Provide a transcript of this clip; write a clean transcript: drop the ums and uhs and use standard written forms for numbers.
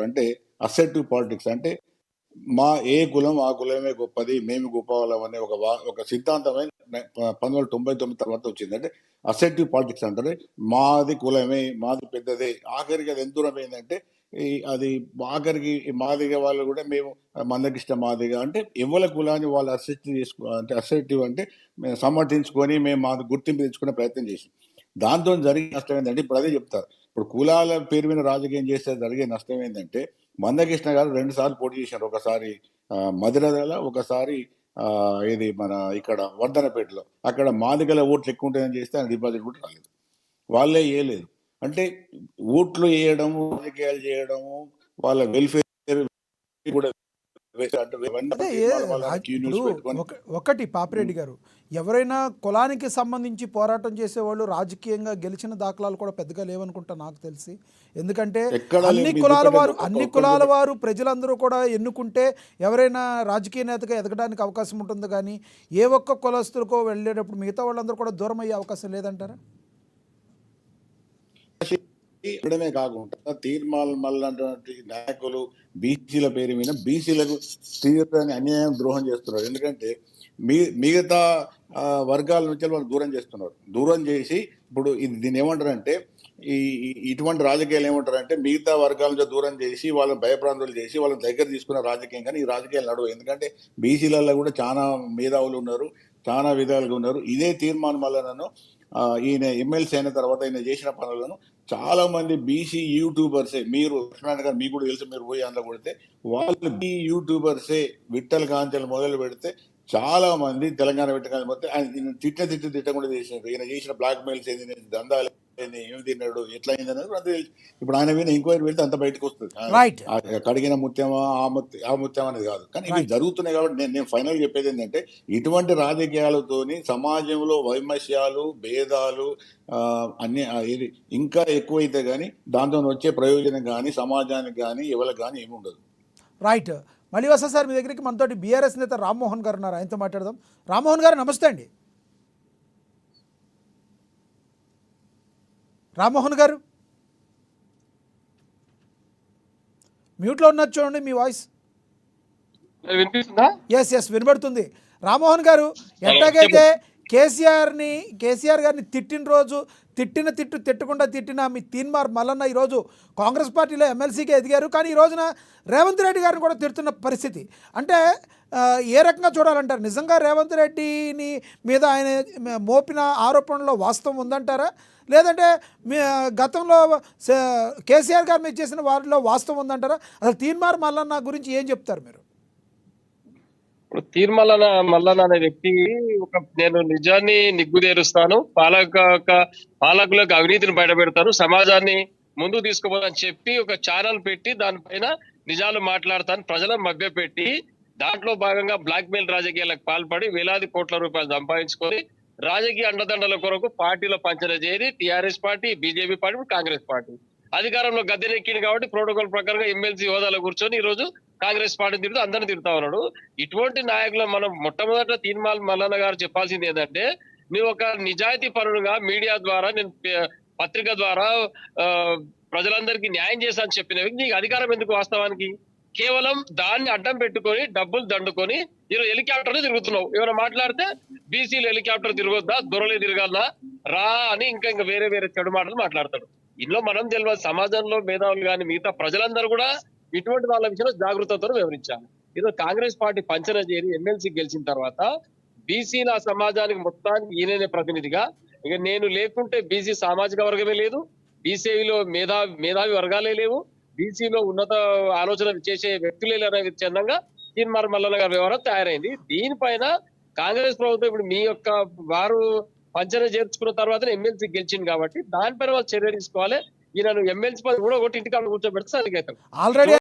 అంటే అసెర్టివ్ పాలిటిక్స్. అంటే మా ఏ కులం ఆ కులమే గొప్పది, మేము గొప్ప వాళ్ళం అనే ఒక సిద్ధాంతమే 1999 తర్వాత వచ్చింది. అంటే అసెర్టివ్ పాలిటిక్స్ అంటారు. మాది కులమే, మాది పెద్దదే. ఆఖరికి అది ఎంత దూరం అయిందంటే అది ఆఖరికి మాదిగ వాళ్ళు కూడా మేము మందకిష్ట మాదిగ అంటే ఎవరి కులాన్ని వాళ్ళు అసెర్టివ్ అంటే అసెర్టివ్ అంటే మేము సమర్థించుకొని మేము మాది గుర్తింపు తెచ్చుకునే ప్రయత్నం చేసాం. దాంతో జరిగే నష్టం ఏంటంటే ఇప్పుడు అదే చెప్తారు. ఇప్పుడు కులాల పేరు మీద రాజకీయం చేస్తే జరిగే నష్టం ఏంటంటే మందకృష్ణ గారు 2 సార్లు పోటీ చేశారు. ఒకసారి మధిరలో, ఒకసారి ఇది మన ఇక్కడ వర్ధనపేటలో. అక్కడ మాదిగల ఓట్లు ఎక్కువ ఉంటాయని చేస్తే ఆయన డిపాజిట్ కూడా రాలేదు. వాళ్ళే వేయలేదు. అంటే ఓట్లు వేయడము, రాజకీయాలు చేయడము, వాళ్ళ వెల్ఫేర్ కూడా అదే ఇప్పుడు ఒకటి పాపిరెడ్డి గారు, ఎవరైనా కులానికి సంబంధించి పోరాటం చేసేవాళ్ళు రాజకీయంగా గెలిచిన దాఖలాలు కూడా పెద్దగా లేవనుకుంటా నాకు తెలిసి. ఎందుకంటే అన్ని కులాల వారు ప్రజలందరూ కూడా ఎన్నుకుంటే ఎవరైనా రాజకీయ నేతగా ఎదగడానికి అవకాశం ఉంటుంది. కానీ ఏ ఒక్క కులస్తులకో వెళ్ళేటప్పుడు మిగతా వాళ్ళందరూ కూడా దూరం అయ్యే అవకాశం లేదంటారా? ఇక్కడమే కాకుండా తీర్మాల మళ్ళీ నాయకులు బీసీల పేరు మీద బీసీలకు తీవ్రమైన అన్యాయం, ద్రోహం చేస్తున్నారు. ఎందుకంటే మిగతా వర్గాల నుంచి వాళ్ళు దూరం చేస్తున్నారు. దూరం చేసి ఇప్పుడు దీన్ని ఏమంటారంటే ఇటువంటి రాజకీయాలు ఏమంటారంటే మిగతా వర్గాల నుంచి దూరం చేసి వాళ్ళని భయప్రాంతులు చేసి వాళ్ళని దగ్గర తీసుకున్న రాజకీయం. కానీ ఈ రాజకీయాలు నడవు. ఎందుకంటే బీసీలలో కూడా చాలా మేధావులు ఉన్నారు, చాలా విధాలుగా ఉన్నారు. ఇదే తీర్మానం వల్ల ఈయన ఎమ్మెల్సీ అయిన తర్వాత ఈయన చేసిన పనులను చాలా మంది బీసీ యూట్యూబర్సే, మీరు లక్ష్మణ్ గారు మీకు కూడా తెలుసు, మీరు పోయి అందులో కొడితే వాళ్ళు బీ యూట్యూబర్సే విట్టల కాంచెలు మొదలు పెడితే చాలా మంది తెలంగాణ పెట్టగానే పోతే ఆయన తిట్టకుండా చేసినారు. ఈయన చేసిన బ్లాక్ మెయిల్స్ ఏంది, దందాలు ఏంది, ఏమి తిన్నాడు, ఎట్లా అయింది అనేది అంత తెలుసు. ఇప్పుడు ఆయన మీద ఎంక్వైరీ వెళ్తే అంత బయటకు వస్తుంది. కడిగిన ముత్యమా ఆ ముత్యం అనేది కాదు. కానీ ఇవి జరుగుతున్నాయి కాబట్టి నేను ఫైనల్ చెప్పేది ఏంటంటే ఇటువంటి రాజకీయాలతోని సమాజంలో వైమస్యాలు, భేదాలు అన్ని ఇంకా ఎక్కువైతే కానీ దాంతో వచ్చే ప్రయోజనం కానీ సమాజానికి కానీ ఎవరికి కానీ ఏమి ఉండదు. రైట్. మళ్ళీ వస్తా సార్ మీ దగ్గరికి. మనతోటి బీఆర్ఎస్ నేత రామ్మోహన్ గారు ఉన్నారు, ఆయనతో మాట్లాడదాం. రామ్మోహన్ గారు నమస్తే అండి. రామ్మోహన్ గారు మ్యూట్లో ఉన్నారు చూడండి, మీ వాయిస్ ఎస్ వినబడుతుంది. రామ్మోహన్ గారు, ఎట్లాగైతే కేసీఆర్ గారిని తిట్టిన రోజు తిట్టకుండా తిట్టిన మీ తీన్మార్ మల్లన్న ఈరోజు కాంగ్రెస్ పార్టీలో ఎమ్మెల్సీగా ఎదిగారు. కానీ ఈ రోజున రేవంత్ రెడ్డి గారిని కూడా తిడుతున్న పరిస్థితి. అంటే ఏ రకంగా చూడాలంటారు? నిజంగా రేవంత్ రెడ్డిని మీద ఆయన మోపిన ఆరోపణలో వాస్తవం ఉందంటారా, లేదంటే గతంలో కేసీఆర్ గారి మీద చేసిన వారిలో వాస్తవం ఉందంటారా? అసలు తీన్మార్ మల్లన్న గురించి ఏం చెప్తారు మీరు? ఇప్పుడు మల్లన్న అనే వ్యక్తి నేను నిజాన్ని నిగ్గుదేరుస్తాను, పాలకులకు అవినీతిని బయటపెడతాను, సమాజాన్ని ముందుకు తీసుకుపోదని చెప్పి ఒక ఛానల్ పెట్టి దానిపైన నిజాలు మాట్లాడతాను, ప్రజలను మభ్యపెట్టి దాంట్లో భాగంగా బ్లాక్ మెయిల్ రాజకీయాలకు పాల్పడి వేలాది కోట్ల రూపాయలు సంపాదించుకొని రాజకీయ అండదండల కొరకు పార్టీలో పంచన చేరి TRS party, BJP party, Congress party అధికారంలో గద్దెనెక్కింది కాబట్టి ప్రోటోకాల్ ప్రకారంగా ఎమ్మెల్సీ హోదాలో కూర్చొని ఈ రోజు కాంగ్రెస్ పార్టీ తిరుగుతూ అందరిని తిరుగుతా ఉన్నాడు. ఇటువంటి నాయకులు మనం మొట్టమొదట తీన్మార్ మల్లన్న గారు చెప్పాల్సింది ఏంటంటే, నువ్వు ఒక నిజాయితీ పరుడుగా మీడియా ద్వారా, నేను పత్రిక ద్వారా ప్రజలందరికీ న్యాయం చేశానని చెప్పిన వ్యక్తి నీకు అధికారం ఎందుకు? వాస్తవానికి కేవలం దాన్ని అడ్డం పెట్టుకొని డబ్బులు దండుకొని ఈరోజు హెలికాప్టర్ తిరుగుతున్నావు. ఎవరైనా మాట్లాడితే బీసీలు హెలికాప్టర్ తిరగొద్దా, దొరలే తిరగాలా రా అని ఇంకా వేరే చెడు మాటలు మాట్లాడతాడు. ఇందులో మనం తెలియదు, సమాజంలో మేధావులు కానీ మిగతా ప్రజలందరూ కూడా ఇటువంటి వాళ్ళ విషయంలో జాగృతతో వివరించాలి. ఈరోజు కాంగ్రెస్ పార్టీ పంచన చేరి ఎమ్మెల్సీ గెలిచిన తర్వాత బీసీల సమాజానికి మొత్తానికి ఈయననే ప్రతినిధిగా, ఇక నేను లేకుంటే బీసీ సామాజిక వర్గమే లేదు, బీసీలో మేధావి వర్గాలే లేవు, బీసీలో ఉన్నత ఆలోచన చేసే వ్యక్తులే లేని చందంగా తీన్మార్ మల్లన్న గారి వ్యవహారం తయారైంది. దీనిపైన కాంగ్రెస్ ప్రభుత్వం ఇప్పుడు మీ యొక్క వారు పంచన చేర్చుకున్న తర్వాత ఎమ్మెల్సీ గెలిచింది కాబట్టి దానిపైన వాళ్ళు చర్య తీసుకోవాలి. ఈయన ఎమ్మెల్సీ పది కూడా ఒకటి ఇంటికాడ కూర్చోబెడితే సరిగ్గా ఆల్రెడీ